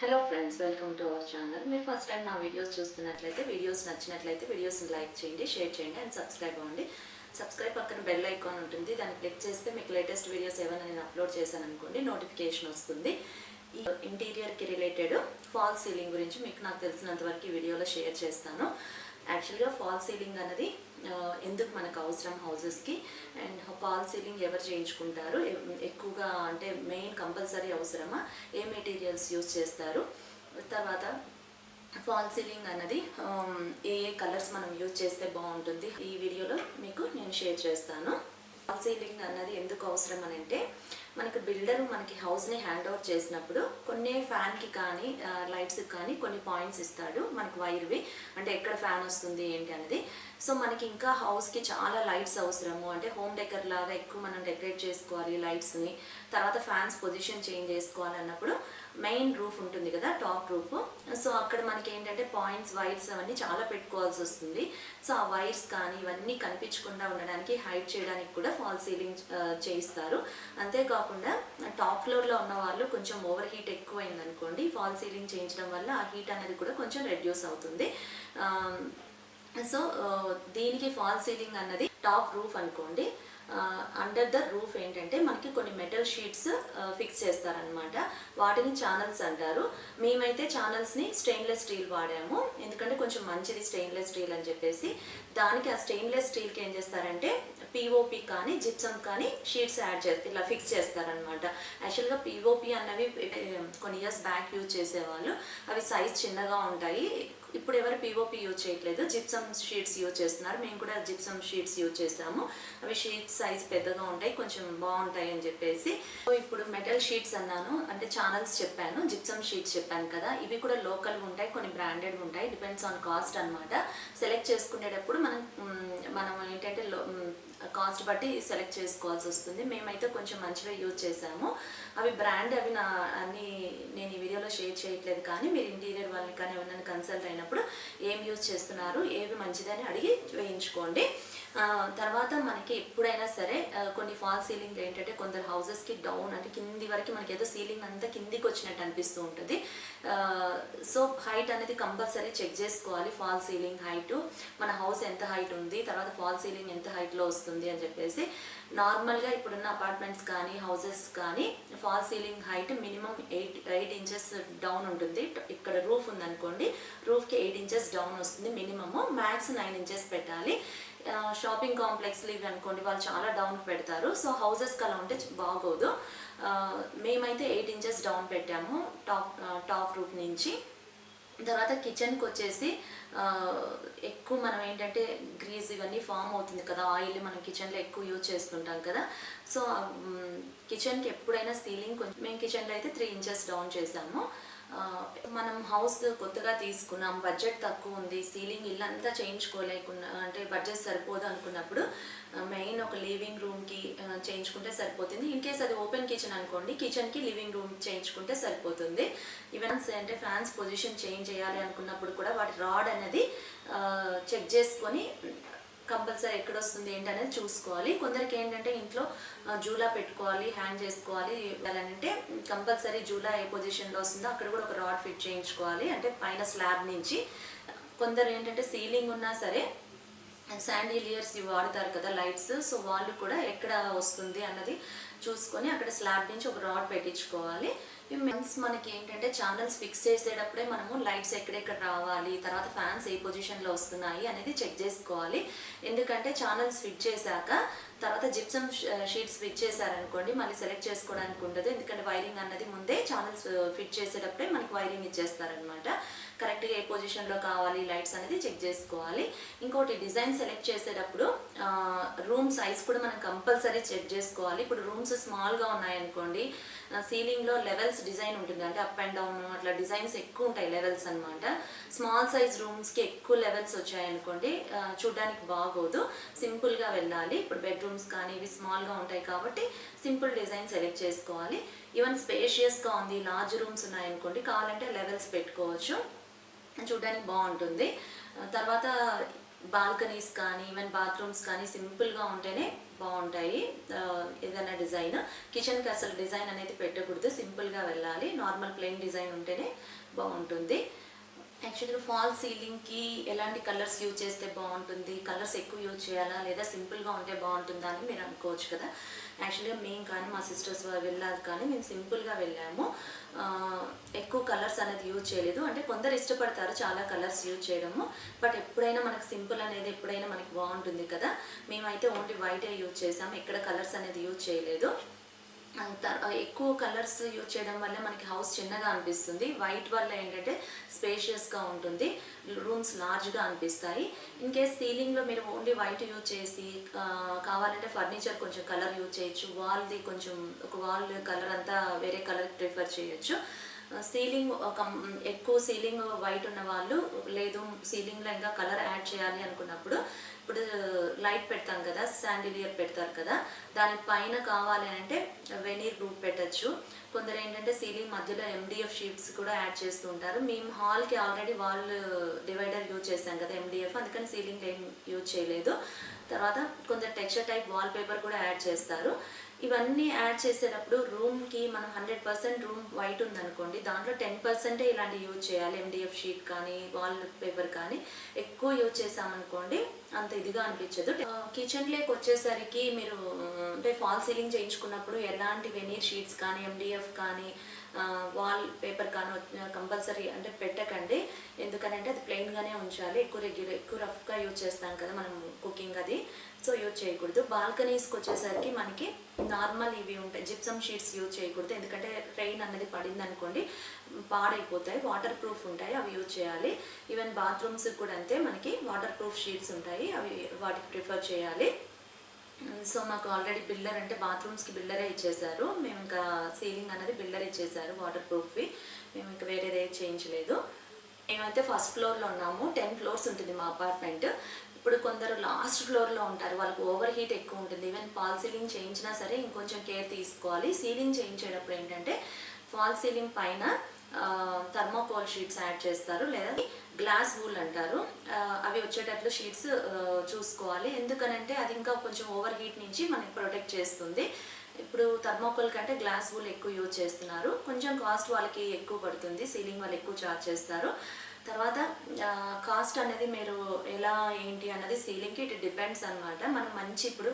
Hello friends, welcome to our channel. మీరు first time నా videos చూస్తున్నట్లయితే వీడియోస్ నచ్చినట్లయితే వీడియోస్ని లైక్ చేయండి, షేర్ చేయండి అండ్ సబ్స్క్రైబ్ అవ్వండి. సబ్స్క్రైబ్ పక్కన బెల్ ఐకాన్ ఉంటుంది, దాన్ని క్లిక్ చేస్తే మీకు లేటెస్ట్ వీడియోస్ ఏమైనా నేను అప్లోడ్ చేశాను అనుకోండి నోటిఫికేషన్ వస్తుంది. ఈ ఇంటీరియర్కి రిలేటెడ్ ఫాల్ సీలింగ్ గురించి మీకు నాకు తెలిసినంత వరకు ఈ వీడియోలో షేర్ చేస్తాను. యాక్చువల్గా ఫాల్ సీలింగ్ అనేది ఎందుకు మనకు అవసరం హౌసెస్కి, అండ్ ఫాల్ సీలింగ్ ఎవరు చేయించుకుంటారు, ఎక్కువగా అంటే మెయిన్ కంపల్సరీ అవసరమా, ఏ మెటీరియల్స్ యూజ్ చేస్తారు, తర్వాత ఫాల్ సీలింగ్ అన్నది ఏ ఏ కలర్స్ మనం యూజ్ చేస్తే బాగుంటుంది, ఈ వీడియోలో మీకు నేను షేర్ చేస్తాను. ఫాల్ సీలింగ్ అన్నది ఎందుకు అవసరం అని అంటే, మనకి బిల్డర్ మనకి హౌస్ని హ్యాండ్ ఓవర్ చేసినప్పుడు కొన్ని ఫ్యాన్కి కానీ లైట్స్కి కానీ కొన్ని పాయింట్స్ ఇస్తాడు మనకి వైర్వి, అంటే ఎక్కడ ఫ్యాన్ వస్తుంది ఏంటి అనేది. సో మనకి ఇంకా హౌస్కి చాలా లైట్స్ అవసరము, అంటే హోమ్ డెకర్ లాగా ఎక్కువ మనం డెకరేట్ చేసుకోవాలి లైట్స్ని, తర్వాత ఫ్యాన్స్ పొజిషన్ చేంజ్ చేసుకోవాలి అన్నప్పుడు మెయిన్ రూఫ్ ఉంటుంది కదా, టాప్ రూఫ్. సో అక్కడ మనకి ఏంటంటే పాయింట్స్, వైర్స్ అవన్నీ చాలా పెట్టుకోవాల్సి వస్తుంది. సో ఆ వైర్స్ కానీ ఇవన్నీ కనిపించకుండా ఉండడానికి, హైడ్ చేయడానికి కూడా ఫాల్ సీలింగ్ చేయిస్తారు. అంతేకాకుండా టాప్ ఫ్లోర్లో ఉన్న వాళ్ళు కొంచెం ఓవర్ హీట్ ఎక్కువైంది అనుకోండి, ఫాల్ సీలింగ్ చేయించడం వల్ల ఆ హీట్ అనేది కూడా కొంచెం రెడ్యూస్ అవుతుంది. సో దీనికి ఫాల్ సీలింగ్ అన్నది టాప్ రూఫ్ అనుకోండి. అండర్ ద రూఫ్ ఏంటంటే మనకి కొన్ని మెటల్ షీట్స్ ఫిక్స్ చేస్తారనమాట, వాటిని ఛానల్స్ అంటారు. మేమైతే ఛానల్స్ని స్టెయిన్లెస్ స్టీల్ వాడాము, ఎందుకంటే కొంచెం మంచిది స్టెయిన్లెస్ స్టీల్ అని చెప్పేసి. దానికి ఆ స్టెయిన్లెస్ స్టీల్కి ఏం చేస్తారంటే పిఓపి కానీ జిప్సమ్ కానీ షీట్స్ యాడ్ చేస్తారు, ఇలా ఫిక్స్ చేస్తారనమాట. యాక్చువల్గా పిఓపి అన్నవి కొన్ని ఇయర్స్ బ్యాక్ యూజ్ చేసేవాళ్ళు, అవి సైజ్ చిన్నగా ఉంటాయి. ఇప్పుడు ఎవరు పిఓపి యూజ్ చేయట్లేదు, జిప్సమ్ షీట్స్ యూజ్ చేస్తున్నారు. మేము కూడా జిప్సమ్ షీట్స్ యూజ్ చేసాము, అవి షీట్స్ సైజ్ పెద్దగా ఉంటాయి, కొంచెం బాగుంటాయి అని చెప్పేసి. సో ఇప్పుడు మెటల్ షీట్స్ అన్నాను, అంటే ఛానల్స్ చెప్పాను, జిప్సమ్ షీట్స్ చెప్పాను కదా, ఇవి కూడా లోకల్ ఉంటాయి, కొన్ని బ్రాండెడ్ ఉంటాయి, డిపెండ్స్ ఆన్ కాస్ట్ అనమాట. సెలెక్ట్ చేసుకునేటప్పుడు మనం ఏంటంటే కాస్ట్ బట్టి సెలెక్ట్ చేసుకోవాల్సి వస్తుంది. మేమైతే కొంచెం మంచిగా యూజ్ చేసాము. అవి బ్రాండ్ అవి అన్ని నేను ఈ వీడియోలో షేర్ చేయట్లేదు, కానీ మీరు ఇంటీరియర్ వాళ్ళని కానీ ఎవరైనా కన్సల్ట్ అయినప్పుడు ఏం యూజ్ చేస్తున్నారు, ఏవి మంచిదని అడిగి వేయించుకోండి. తర్వాత మనకి ఎప్పుడైనా సరే కొన్ని ఫాల్ సీలింగ్ ఏంటంటే కొందరు హౌసెస్కి డౌన్ అంటే కింది వరకు మనకి ఏదో సీలింగ్ అంతా కిందికి వచ్చినట్టు అనిపిస్తూ ఉంటుంది. సో హైట్ అనేది కంపల్సరీ చెక్ చేసుకోవాలి. ఫాల్ సీలింగ్ హైట్, మన హౌస్ ఎంత హైట్ ఉంది, తర్వాత ఫాల్ సీలింగ్ ఎంత హైట్లో వస్తుంది అని చెప్పేసి. నార్మల్గా ఇప్పుడున్న అపార్ట్మెంట్స్ కానీ హౌసెస్ కానీ fall ceiling height minimum 8 inches down ఉంటుంది. ఇక్కడ రూఫ్ ఉందనుకోండి, రూఫ్కి 8 ఇంచెస్ డౌన్ వస్తుంది మినిమము, మ్యాక్స్ 9 ఇంచెస్ పెట్టాలి. షాపింగ్ కాంప్లెక్స్లు ఇవి అనుకోండి, వాళ్ళు చాలా డౌన్ పెడతారు. సో హౌసెస్కి అలా ఉంటే బాగోదు. మేమైతే 8 ఇంచెస్ డౌన్ పెట్టాము టాప్ రూఫ్ నుంచి. తర్వాత కిచెన్కి వచ్చేసి ఎక్కువ మనం ఏంటంటే గ్రీజ్ ఇవన్నీ ఫామ్ అవుతుంది కదా, ఆయిల్ మనం కిచెన్లో ఎక్కువ యూజ్ చేస్తుంటాం కదా. సో కిచెన్కి ఎప్పుడైనా సీలింగ్ కొంచెం, మేము కిచెన్లో అయితే 3 ఇంచెస్ డౌన్ చేసాము. మనం హౌస్ కొత్తగా తీసుకున్నాం, బడ్జెట్ తక్కువ ఉంది, సీలింగ్ ఇల్లంతా చేయించుకోలేకున్నా, అంటే బడ్జెట్ సరిపోదు అనుకున్నప్పుడు మెయిన్ ఒక లివింగ్ రూమ్కి చేయించుకుంటే సరిపోతుంది. ఇన్ కేస్ అది ఓపెన్ కిచెన్ అనుకోండి, కిచెన్కి లివింగ్ రూమ్ చేయించుకుంటే సరిపోతుంది. ఈవెన్ అంటే ఫ్యాన్స్ పొజిషన్ చేంజ్ చేయాలి అనుకున్నప్పుడు కూడా వాటి రాడ్ అనేది చెక్ చేసుకొని కంపల్సరీ ఎక్కడ వస్తుంది ఏంటి అనేది చూసుకోవాలి. కొందరికి ఏంటంటే ఇంట్లో జూలా పెట్టుకోవాలి, హ్యాంగ్ చేసుకోవాలి అంటే కంపల్సరీ జూలా ఏ పొజిషన్లో వస్తుందో అక్కడ కూడా ఒక రాడ్ ఫిట్ చేయించుకోవాలి, అంటే పైన స్లాబ్ నుంచి. కొందరు ఏంటంటే సీలింగ్ ఉన్నా సరే శాండిలియర్స్ ఇవి వాడతారు కదా లైట్స్, సో వాళ్ళు కూడా ఎక్కడ వస్తుంది అన్నది చూసుకొని అక్కడ స్లాబ్ నుంచి ఒక రాడ్ పెట్టించుకోవాలి. మనకి ఏంటంటే ఛానల్స్ ఫిక్స్ చేసేటప్పుడే మనము లైట్స్ ఎక్కడెక్కడ రావాలి, తర్వాత ఫ్యాన్స్ ఏ పొజిషన్లో వస్తున్నాయి అనేది చెక్ చేసుకోవాలి. ఎందుకంటే ఛానల్స్ ఫిట్ చేశాక తర్వాత జిప్సమ్ షీట్స్ ఫిట్ చేశారనుకోండి మళ్ళీ సెలెక్ట్ చేసుకోవడానికి ఉండదు, ఎందుకంటే వైరింగ్ అన్నది ముందే ఛానల్స్ ఫిట్ చేసేటప్పుడే మనకి వైరింగ్ ఇచ్చేస్తారనమాట. కరెక్ట్గా ఏ పొజిషన్లో కావాలి లైట్స్ అనేది చెక్ చేసుకోవాలి. ఇంకోటి డిజైన్ సెలెక్ట్ చేసేటప్పుడు రూమ్ సైజ్ కూడా మనం కంపల్సరీ చెక్ చేసుకోవాలి. ఇప్పుడు రూమ్స్ స్మాల్గా ఉన్నాయనుకోండి, సీలింగ్లో లెవెల్స్ డిజైన్ ఉంటుంది, అంటే అప్ అండ్ డౌన్ అట్లా డిజైన్స్ ఎక్కువ ఉంటాయి లెవెల్స్ అనమాట. స్మాల్ సైజ్ రూమ్స్కి ఎక్కువ లెవెల్స్ వచ్చాయనుకోండి చూడడానికి బాగోదు, సింపుల్గా వెళ్ళాలి. ఇప్పుడు బెడ్రూమ్స్ కానీ ఇవి స్మాల్గా ఉంటాయి కాబట్టి సింపుల్ డిజైన్ సెలెక్ట్ చేసుకోవాలి. ఈవెన్ స్పేషియస్గా ఉంది, లార్జ్ రూమ్స్ ఉన్నాయనుకోండి, కావాలంటే లెవెల్స్ పెట్టుకోవచ్చు, చూడడానికి బాగుంటుంది. తర్వాత బాల్కనీస్ కానీ ఈవెన్ బాత్రూమ్స్ కానీ సింపుల్గా ఉంటేనే బాగుంటాయి. ఏదైనా డిజైన్ కిచెన్కి అసలు డిజైన్ అనేది పెట్టకూడదు, సింపుల్గా వెళ్ళాలి. నార్మల్ ప్లెయిన్ డిజైన్ ఉంటేనే బాగుంటుంది. యాక్చువల్గా ఫాల్ సీలింగ్కి ఎలాంటి కలర్స్ యూజ్ చేస్తే బాగుంటుంది, కలర్స్ ఎక్కువ యూజ్ చేయాలా లేదా సింపుల్గా ఉంటే బాగుంటుందా అని మీరు అనుకోవచ్చు కదా. యాక్చువల్గా మేము కానీ మా సిస్టర్స్ వెళ్ళాలి కానీ మేము సింపుల్గా వెళ్ళాము. ఎక్కువ కలర్స్ అనేది యూజ్ చేయలేదు. అంటే కొందరు ఇష్టపడతారు చాలా కలర్స్ యూజ్ చేయడము, బట్ ఎప్పుడైనా మనకు సింపుల్ అనేది ఎప్పుడైనా మనకి బాగుంటుంది కదా. మేమైతే ఓన్లీ వైటే యూజ్ చేసాము, ఎక్కడ కలర్స్ అనేది యూజ్ చేయలేదు. ఎక్కువ కలర్స్ యూజ్ చేయడం వల్ల మనకి హౌస్ చిన్నగా అనిపిస్తుంది. వైట్ వల్ల ఏంటంటే స్పేషియస్గా ఉంటుంది, రూమ్స్ లార్జ్గా అనిపిస్తాయి. ఇన్ కేస్ సీలింగ్లో మీరు ఓన్లీ వైట్ యూజ్ చేసి కావాలంటే ఫర్నిచర్ కొంచెం కలర్ యూజ్ చేయొచ్చు, వాల్ది కొంచెం ఒక వాల్ కలర్ అంతా వేరే కలర్ ప్రిఫర్ చేయొచ్చు. సీలింగ్ ఎక్కువ సీలింగ్ వైట్ ఉన్న వాళ్ళు లేదు సీలింగ్లో ఇంకా కలర్ యాడ్ చేయాలి అనుకున్నప్పుడు ఇప్పుడు లైట్ పెడతాం కదా, శాండిలియర్ పెడతారు కదా, దానిపైన కావాలి అంటే వెనీర్ రూప్ పెట్టచ్చు. కొందరు ఏంటంటే సీలింగ్ మధ్యలో MDF షీట్స్ కూడా యాడ్ చేస్తూ ఉంటారు. మేము హాల్కి ఆల్రెడీ వాల్ డివైడర్ యూజ్ చేసాం కదా MDF, అందుకని సీలింగ్ ఏం యూజ్ చేయలేదు. తర్వాత కొందరు టెక్స్చర్ టైప్ వాల్ పేపర్ కూడా యాడ్ చేస్తారు. ఇవన్నీ యాడ్ చేసేటప్పుడు రూమ్కి మనం 100% రూమ్ వైట్ ఉందనుకోండి, దాంట్లో 10% ఇలాంటి యూజ్ చేయాలి. MDF షీట్ కానీ వాల్ పేపర్ కానీ ఎక్కువ యూజ్ చేసామనుకోండి అంత ఇదిగా అనిపించదు. కిచెన్లోకి వచ్చేసరికి మీరు అంటే ఫాల్ సీలింగ్ చేయించుకున్నప్పుడు ఎలాంటి వెనీర్ షీట్స్ కానీ MDF కానీ వాల్ పేపర్ కానీ కంపల్సరీ అంటే పెట్టకండి. ఎందుకనంటే అది ప్లెయిన్గానే ఉంచాలి. ఎక్కువ రఫ్గా యూజ్ చేస్తాం కదా మనం కుకింగ్ అది, సో యూజ్ చేయకూడదు. బాల్కనీస్కి వచ్చేసరికి మనకి నార్మల్ ఇవి ఉంటాయి, జిప్సమ్ షీట్స్ యూజ్ చేయకూడదు. ఎందుకంటే రెయిన్ అనేది పడింది అనుకోండి పాడైపోతాయి, వాటర్ ప్రూఫ్ ఉంటాయి, అవి యూజ్ చేయాలి. ఈవెన్ బాత్రూమ్స్ కూడా అంతే, మనకి వాటర్ ప్రూఫ్ షీట్స్ ఉంటాయి, అవి వాటికి ప్రిఫర్ చేయాలి. సో మాకు ఆల్రెడీ బిల్డర్ అంటే బాత్రూమ్స్కి బిల్డరే ఇచ్చేసారు. మేము ఇంకా సీలింగ్ అనేది బిల్డర్ ఇచ్చేసారు వాటర్ ప్రూఫ్వి, మేము ఇంకా వేరేది చేయించలేదు. మేమైతే ఫస్ట్ ఫ్లోర్లో ఉన్నాము. 10 ఫ్లోర్స్ ఉంటుంది మా అపార్ట్మెంట్. ఇప్పుడు కొందరు లాస్ట్ ఫ్లోర్లో ఉంటారు, వాళ్ళకి ఓవర్ హీట్ ఎక్కువ ఉంటుంది. ఈవెన్ ఫాల్ సీలింగ్ చేయించినా సరే ఇంకొంచెం కేర్ తీసుకోవాలి. సీలింగ్ చేయించేటప్పుడు ఏంటంటే ఫాల్ సీలింగ్ పైన థర్మోకోల్ షీట్స్ యాడ్ చేస్తారు, లేదా గ్లాస్ వూల్ అంటారు. అవి వచ్చేటట్లు షీట్స్ చూసుకోవాలి. ఎందుకనంటే అది ఇంకా కొంచెం ఓవర్ హీట్ నుంచి మనకి ప్రొటెక్ట్ చేస్తుంది. ఇప్పుడు థర్మోకోల్ కంటే గ్లాస్ వూల్ ఎక్కువ యూజ్ చేస్తున్నారు. కొంచెం కాస్ట్ వాళ్ళకి ఎక్కువ పడుతుంది, సీలింగ్ వాళ్ళు ఎక్కువ ఛార్జ్ చేస్తారు. తర్వాత కాస్ట్ అనేది మీరు ఎలా ఏంటి అన్నది సీలింగ్కి ఇట్ డిపెండ్స్ అనమాట. మనం మంచి ఇప్పుడు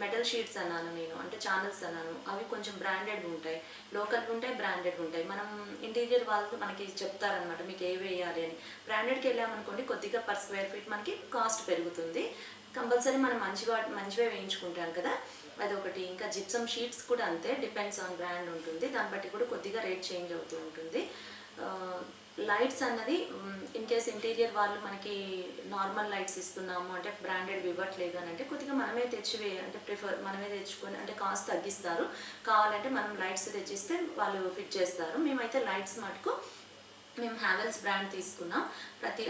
మెటల్ షీట్స్ అన్నాను నేను, అంటే ఛానల్స్ అన్నాను, అవి కొంచెం బ్రాండెడ్ ఉంటాయి, లోకల్ ఉంటాయి, బ్రాండెడ్ ఉంటాయి. మనం ఇంటీరియర్ వాళ్ళు మనకి చెప్తారనమాట మీకు ఏ వేయాలి అని. బ్రాండెడ్కి వెళ్ళామనుకోండి కొద్దిగా పర్ స్క్వేర్ ఫీట్ మనకి కాస్ట్ పెరుగుతుంది. కంపల్సరీ మనం మంచివే వేయించుకుంటాం కదా, అదొకటి. ఇంకా జిప్సమ్ షీట్స్ కూడా అంతే, డిపెండ్స్ ఆన్ బ్రాండ్ ఉంటుంది, దాన్ని బట్టి కూడా కొద్దిగా రేట్ చేంజ్ అవుతూ ఉంటుంది. లైట్స్ అన్నది ఇన్ కేస్ ఇంటీరియర్ వాళ్ళు మనకి నార్మల్ లైట్స్ ఇస్తున్నాము అంటే బ్రాండెడ్ ఇవ్వట్లేదు అని అంటే కొద్దిగా మనమే మనమే తెచ్చుకొని అంటే కాస్ట్ తగ్గిస్తారు. కావాలంటే మనం లైట్స్ తెచ్చిస్తే వాళ్ళు ఫిట్ చేస్తారు. మేమైతే లైట్స్ మటుకు మేము హ్యావెల్స్ బ్రాండ్ తీసుకున్నాం.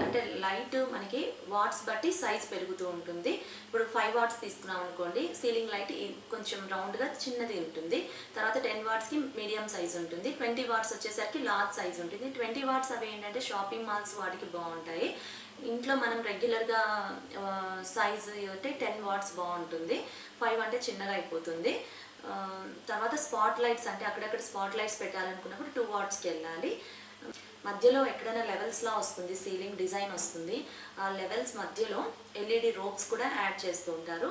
అంటే లైట్ మనకి వాట్స్ బట్టి సైజ్ పెరుగుతూ ఉంటుంది. ఇప్పుడు 5 వాట్స్ తీసుకున్నాం అనుకోండి, సీలింగ్ లైట్ కొంచెం రౌండ్గా చిన్నది ఉంటుంది. తర్వాత 10 వాట్స్కి మీడియం సైజ్ ఉంటుంది. 20 వాట్స్ వచ్చేసరికి లార్జ్ సైజ్ ఉంటుంది. 20 వాట్స్ అవి ఏంటంటే షాపింగ్ మాల్స్ వాటికి బాగుంటాయి. ఇంట్లో మనం రెగ్యులర్గా సైజ్ అంటే 10 వాట్స్ బాగుంటుంది. 5 అంటే చిన్నగా అయిపోతుంది. తర్వాత స్పాట్ లైట్స్ అంటే అక్కడక్కడ స్పాట్ లైట్స్ పెట్టాలనుకున్నప్పుడు 2 వాట్స్కి వెళ్ళాలి. మధ్యలో ఎక్కడైనా లెవెల్స్లా వస్తుంది, సీలింగ్ డిజైన్ వస్తుంది, ఆ లెవెల్స్ మధ్యలో LED రోప్స్ కూడా యాడ్ చేస్తూ ఉంటారు.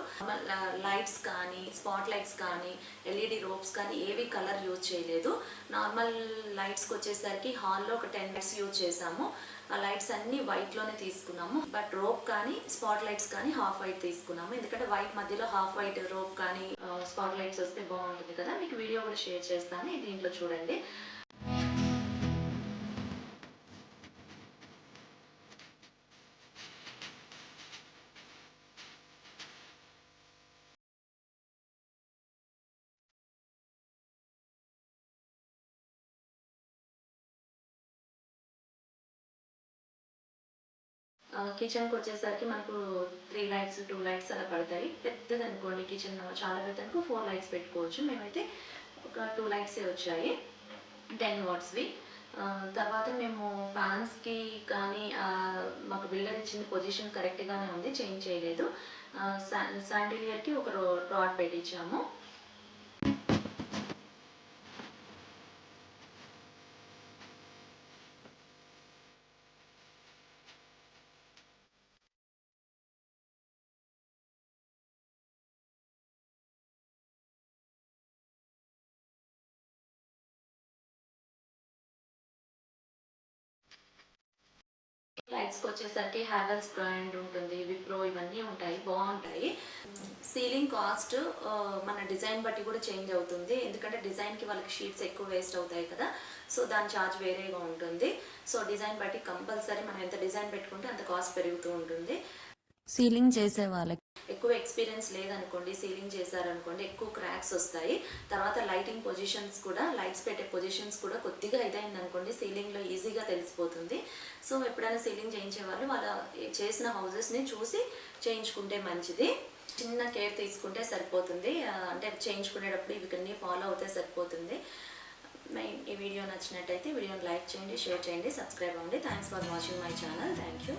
లైట్స్ కానీ స్పాట్ లైట్స్ కానీ LED రోప్స్ కానీ ఏవి కలర్ యూజ్ చేయలేదు. నార్మల్ లైట్స్కి వచ్చేసరికి హాల్లో ఒక 10 లైట్స్ యూజ్ చేసాము. ఆ లైట్స్ అన్నీ వైట్లోనే తీసుకున్నాము. బట్ రోప్ కానీ స్పాట్ లైట్స్ కానీ హాఫ్ వైట్ తీసుకున్నాము. ఎందుకంటే వైట్ మధ్యలో హాఫ్ వైట్ రోప్ కానీ స్పాట్ లైట్స్ వస్తే బాగుంటుంది కదా. మీకు వీడియో కూడా షేర్ చేస్తాను, దీంట్లో చూడండి. కిచెన్కి వచ్చేసరికి మనకు 3 లైట్స్ 2 లైట్స్ అలా పడతాయి. పెద్దది అనుకోండి కిచెన్ చాలా పెద్దనుకో 4 లైట్స్ పెట్టుకోవచ్చు. మేమైతే ఒక 2 లైట్సే వచ్చాయి, 10 వాట్స్వి. తర్వాత మేము ఫ్యాన్స్కి కానీ మాకు బిల్డర్ ఇచ్చిన పొజిషన్ కరెక్ట్గానే ఉంది, చేంజ్ చేయలేదు. శాండిలియర్కి ఒక రాడ్ పెట్టించాము. లైట్స్కి వచ్చేసరికి హ్యావెల్స్ బ్రాండ్ ఉంటుంది, విప్రో ఇవన్నీ ఉంటాయి, బాగుంటాయి. సీలింగ్ కాస్ట్ మన డిజైన్ బట్టి కూడా చేంజ్ అవుతుంది, ఎందుకంటే డిజైన్కి వాళ్ళకి షీట్స్ ఎక్కువ వేస్ట్ అవుతాయి కదా, సో దాని ఛార్జ్ వేరేగా ఉంటుంది. సో డిజైన్ బట్టి కంపల్సరీ మనం ఎంత డిజైన్ పెట్టుకుంటే అంత కాస్ట్ పెరుగుతూ ఉంటుంది. సీలింగ్ చేసే వాళ్ళకి ఎక్కువ ఎక్స్పీరియన్స్ లేదనుకోండి, సీలింగ్ చేశారనుకోండి ఎక్కువ క్రాక్స్ వస్తాయి. తర్వాత లైటింగ్ పొజిషన్స్ కూడా, లైట్స్ పెట్టే పొజిషన్స్ కూడా కొద్దిగా ఇదైంది అనుకోండి సీలింగ్లో ఈజీగా తెలిసిపోతుంది. సో ఎప్పుడైనా సీలింగ్ చేయించే వాళ్ళు వాళ్ళ చేసిన హౌజెస్ని చూసి చేయించుకుంటే మంచిది. చిన్న కేర్ తీసుకుంటే సరిపోతుంది, అంటే చేయించుకునేటప్పుడు ఇవన్నీ ఫాలో అవుతే సరిపోతుంది. ఈ వీడియో నచ్చినట్టయితే వీడియోని లైక్ చేయండి, షేర్ చేయండి, సబ్స్క్రైబ్ అవ్వండి. Thanks for watching my channel. Thank you.